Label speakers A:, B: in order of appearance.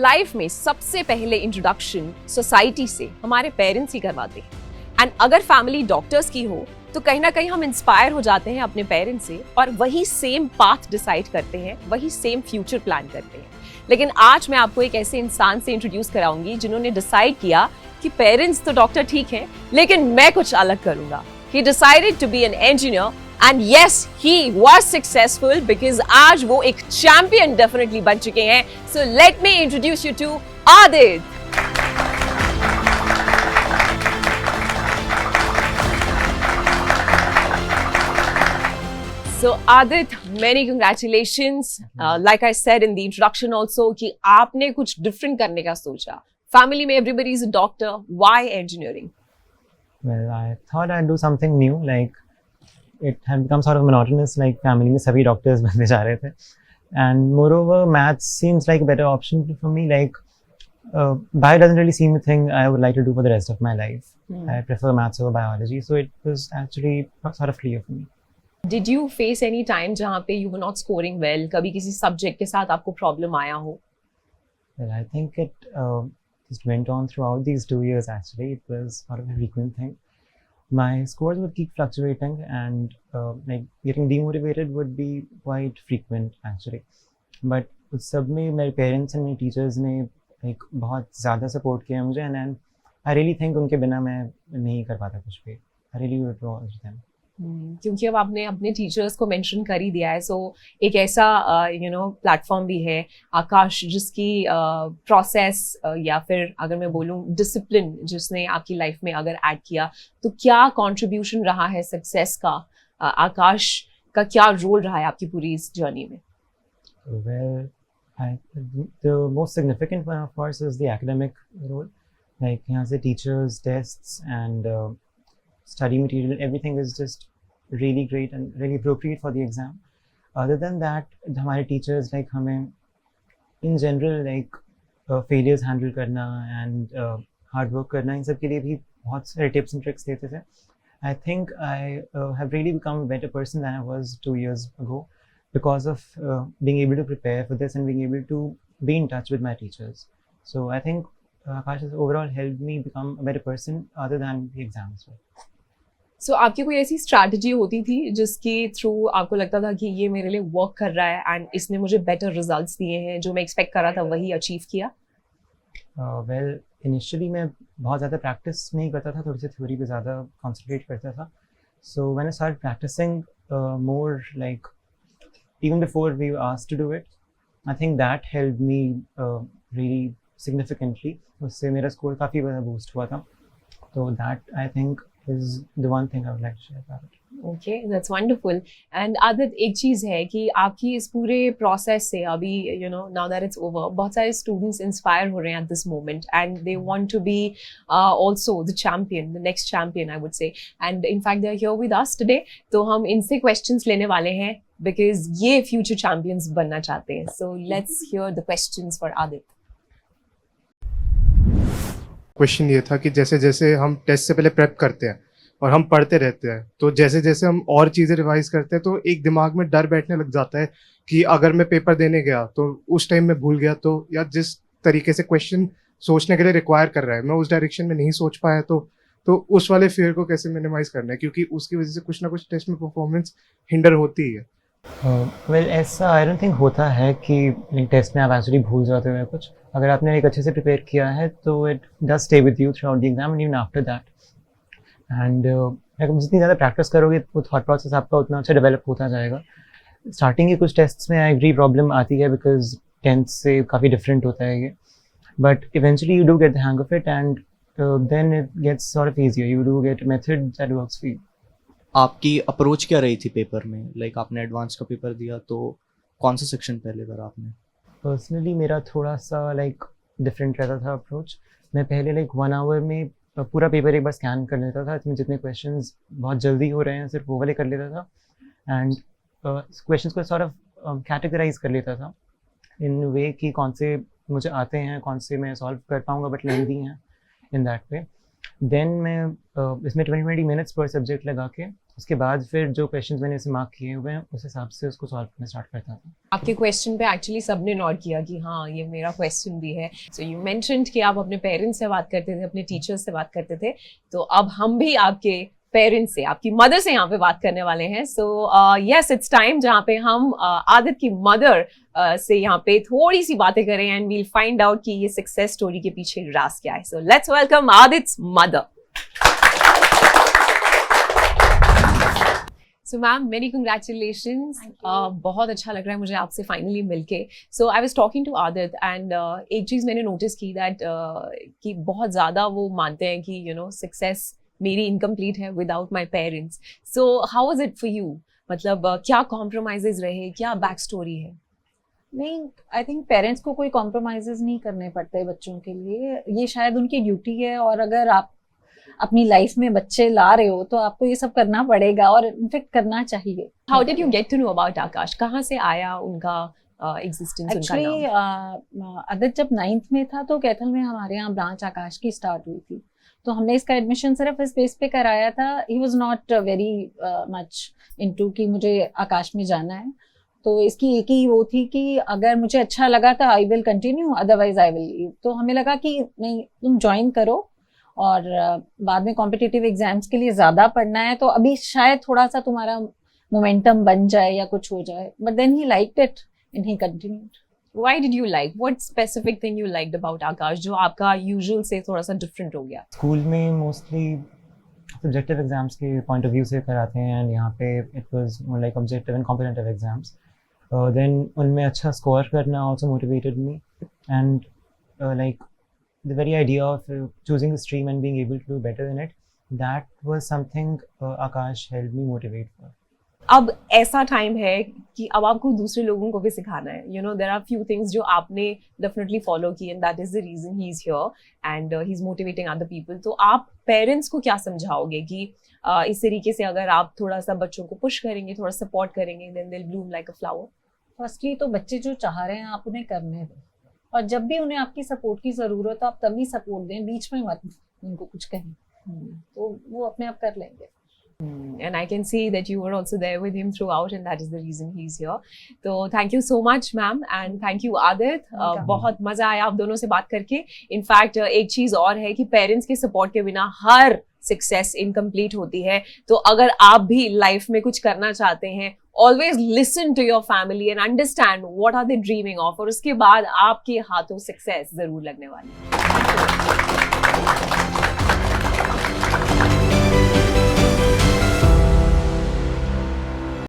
A: Life में सबसे पहले इंट्रोडक्शन सोसाइटी से हमारे पेरेंट्स ही करवाते हैं। एंड अगर फैमिली डॉक्टर्स की हो तो कहीं ना कहीं हम इंस्पायर हो जाते हैं अपने पेरेंट्स से और वही सेम पाथ डिसाइड करते हैं, वही सेम फ्यूचर प्लान करते हैं। लेकिन आज मैं आपको एक ऐसे इंसान से इंट्रोड्यूस कराऊंगी जिन्होंने डिसाइड किया कि पेरेंट्स तो डॉक्टर ठीक है लेकिन मैं कुछ अलग करूंगा। He decided to be an engineer and yes, he was successful because आज वो एक चैंपियन डेफिनेटली बन चुके हैं। So let me introduce you to Adit. So Adit, many congratulations. Like I said in the introduction also कि आपने कुछ different करने का सोचा। Family में everybody is a doctor. Why engineering?
B: Well, I thought I'd do something new. Like it had become sort of monotonous. Like family में सभी doctors बनने जा रहे थे, and moreover, maths seems like a better option for me. Like bio doesn't really seem a thing I would like to do for the rest of my life. I prefer maths over biology, so it was actually sort of clear for me.
A: Did you face any time जहाँ पे you were not scoring well? कभी किसी subject के साथ आपको problem आया हो?
B: Well, I think it just went on throughout these 2 years actually. It was sort of a frequent thing. My scores would keep fluctuating and like getting demotivated would be quite frequent actually. But उस सब में मेरे parents and मेरे teachers ने like बहुत ज़्यादा support किया मुझे and I really think उनके बिना मैं नहीं कर पाता कुछ भी. I really would acknowledge them.
A: क्योंकि अब आपने अपने टीचर्स को मेंशन कर ही दिया है, सो एक ऐसा प्लेटफॉर्म भी है आकाश जिसकी प्रोसेस या फिर अगर मैं बोलूँ डिसिप्लिन जिसने आपकी लाइफ में अगर ऐड किया, तो क्या कंट्रीब्यूशन रहा है सक्सेस का? आकाश का क्या रोल रहा है आपकी पूरी इस जर्नी में?
B: Well, the most significant one of course is the academic role. Like यहाँ से teachers, tests and study material, everything is just really great and really appropriate for the exam. Other than that, हमारे teachers like हमें in general like failures handle करना and hard work करना, इन सब के लिए भी बहुत सारे tips and tricks देते थे. I think I have really become a better person than I was 2 years ago because of being able to prepare for this and being able to be in touch with my teachers. So I think Aakash has overall helped me become a better person other than the exams.
A: सो आपकी कोई ऐसी strategy होती थी जिसके through आपको लगता था कि ये मेरे लिए वर्क कर रहा है एंड इसने मुझे बेटर रिजल्ट्स दिए हैं, जो मैं एक्सपेक्ट कर रहा था वही अचीव किया?
B: वेल इनिशियली मैं बहुत ज़्यादा प्रैक्टिस नहीं करता था, थोड़ी सी थ्योरी पे ज़्यादा कॉन्सेंट्रेट करता था. So when I started practising more like even before we were asked to do it, I think that helped me really significantly. उससे मेरा स्कोर काफ़ी ज़्यादा बूस्ट हुआ था. तो that I think is the one thing I would like to share about it.
A: Okay, that's wonderful. And Adit, एक चीज़ है कि आपकी इस पूरे प्रोसेस से अभी now that it's over, बहुत सारे students inspire हो रहे हैं at this moment and they want to be also the champion, the next champion I would say. And in fact they are here with us today. तो हम इनसे questions लेने वाले हैं because ये future champions बनना चाहते हैं. So let's hear the questions for Adit.
C: Question ये था कि जैसे जैसे हम टेस्ट से पहले प्रेप करते हैं और हम पढ़ते रहते हैं, तो जैसे जैसे हम और चीज़ें रिवाइज करते हैं तो एक दिमाग में डर बैठने लग जाता है कि अगर मैं पेपर देने गया तो उस टाइम में भूल गया, तो या जिस तरीके से क्वेश्चन सोचने के लिए रिक्वायर कर रहा है मैं उस डायरेक्शन में नहीं सोच पाया, तो उस वाले फियर को कैसे मिनिमाइज करना है, क्योंकि उसकी वजह से कुछ ना कुछ टेस्ट में परफॉर्मेंस हिंडर होती है.
B: वेल ऐसा आई डोंट थिंक होता है कि टेस्ट में आप एक्चुअली भूल जाते हो कुछ. अगर आपने एक अच्छे से प्रिपेयर किया है तो it does stay with you through out the exam and even after that. And जितनी ज़्यादा प्रैक्टिस करोगे वो थॉट प्रोसेस आपका उतना अच्छा डेवलप होता जाएगा. स्टार्टिंग के कुछ टेस्ट्स में आई एग्री प्रॉब्लम आती है बिकॉज टेंथ से काफ़ी डिफरेंट होता है ये, but eventually you do get the hang of it and then it gets sort of easier. You do get method that works for you.
D: आपकी approach क्या रही थी पेपर में? लाइक आपने एडवांस का पेपर दिया तो कौन सा सेक्शन पहले करा आपने?
B: पर्सनली मेरा थोड़ा सा लाइक डिफरेंट रहता था अप्रोच. मैं पहले लाइक 1 आवर में पूरा पेपर एक बार स्कैन कर लेता था. इसमें जितने क्वेश्चंस बहुत जल्दी हो रहे हैं सिर्फ वो वाले कर लेता था एंड क्वेश्चंस को सॉर्ट ऑफ कैटेगराइज कर लेता था इन वे कि कौन से मुझे आते हैं, कौन से मैं सॉल्व कर पाऊँगा बट लेंथी हैं, इन दैट वे. देन मैं इसमें 20 मिनट्स पर सब्जेक्ट लगा के उसके बाद फिर जो क्वेश्चंस मैंने उसे मार्क किए हुए हैं उस हिसाब से उसको सॉल्व करना स्टार्ट करता था।
A: आपके क्वेश्चन पे एक्चुअली सबने नोट किया कि हाँ ये मेरा क्वेश्चन भी है। सो यू मेंशन्ड कि आप अपने पेरेंट्स से बात करते थे, अपने टीचर्स से बात करते थे, तो अब हम भी आपके पेरेंट्स से, आपकी मदर से यहाँ पे बात करने वाले हैं। सो यस, इट्स टाइम जहाँ पे हम आदित की मदर से यहाँ पे थोड़ी सी बातें करें एंड वील फाइंड आउट कि ये सक्सेस स्टोरी के पीछे राज क्या है। So let's welcome Aadit's mother. So ma'am, many congratulations. बहुत अच्छा लग रहा है मुझे आपसे फाइनली मिलके। So I was talking to Aadit and एक चीज़ मैंने नोटिस की दैट कि बहुत ज़्यादा वो मानते हैं कि यू नो सक्सेस मेरी इनकम्प्लीट है without my parents. So how was it for you? मतलब क्या कॉम्प्रोमाइजेज रहे, क्या बैक स्टोरी है?
E: नहीं, आई थिंक पेरेंट्स को कोई कॉम्प्रोमाइजेज नहीं करने पड़ते बच्चों के लिए, ये शायद उनकी ड्यूटी है। और अगर आप अपनी लाइफ में बच्चे ला रहे हो तो आपको ये सब करना पड़ेगा और इनफेक्ट करना चाहिए।
A: How did you get to know about Akash? कहाँ से आया उनका एग्जिस्टेंस?
E: एक्चुअली आदित जब 9th में था तो कैथल में हमारे यहाँ ब्रांच आकाश की स्टार्ट हुई थी, तो हमने इसका एडमिशन सिर्फ इस बेस पे कराया था। He was not very much into कि मुझे आकाश में जाना है, तो इसकी एक ही वो थी कि अगर मुझे अच्छा लगा तो I will continue, otherwise I will leave. तो हमें लगा कि नहीं, तुम ज्वाइन करो और बाद में कॉम्पिटिटिव एग्जाम्स के लिए ज़्यादा पढ़ना है तो अभी शायद थोड़ा सा तुम्हारा मोमेंटम बन जाए या कुछ हो जाए। But then he liked it and he continued.
A: Why did you like? What specific thing you liked about Aakash जो आपका यूजुअल से थोड़ा सा डिफरेंट हो गया?
B: स्कूल में मोस्टली सब्जेक्टिव एग्जाम्स के पॉइंट ऑफ व्यू से कराते हैं एंड यहाँ पे it was more like objective and competitive exams. Then उनमें अच्छा स्कोर करना also motivated me and like the very idea of choosing a stream and being able to do better in it, that was something Aakash helped me motivate for.
A: अब ऐसा time है कि अब आपको दूसरे लोगों को भी सिखाना है। You know there are few things जो आपने डेफिनेटली फॉलो की and that is the reason he is here and he is motivating other people. तो आप पेरेंट्स को क्या समझाओगे कि इस तरीके से अगर आप थोड़ा सा बच्चों को पुश करेंगे, थोड़ा सपोर्ट करेंगे, then they will bloom like a flower?
E: Firstly तो बच्चे जो चाह रहे हैं आप उन्हें करने दें, और जब भी उन्हें आपकी सपोर्ट की ज़रूरत हो आप तभी सपोर्ट दें, बीच में मत उनको कुछ कहें, तो वो अपने आप कर लेंगे।
A: And I can see that you were also there with him throughout and that is the reason he's here. So thank you so much ma'am and thank you Adit. बहुत मजा आया आप दोनों से बात करके। In fact एक चीज और है कि पेरेंट्स के सपोर्ट के बिना हर सक्सेस इनकम्प्लीट होती है। तो अगर आप भी लाइफ में कुछ करना चाहते हैं, always listen to your family and understand what are they dreaming of, और उसके बाद आपके हाथों सक्सेस जरूर लगने वाली है।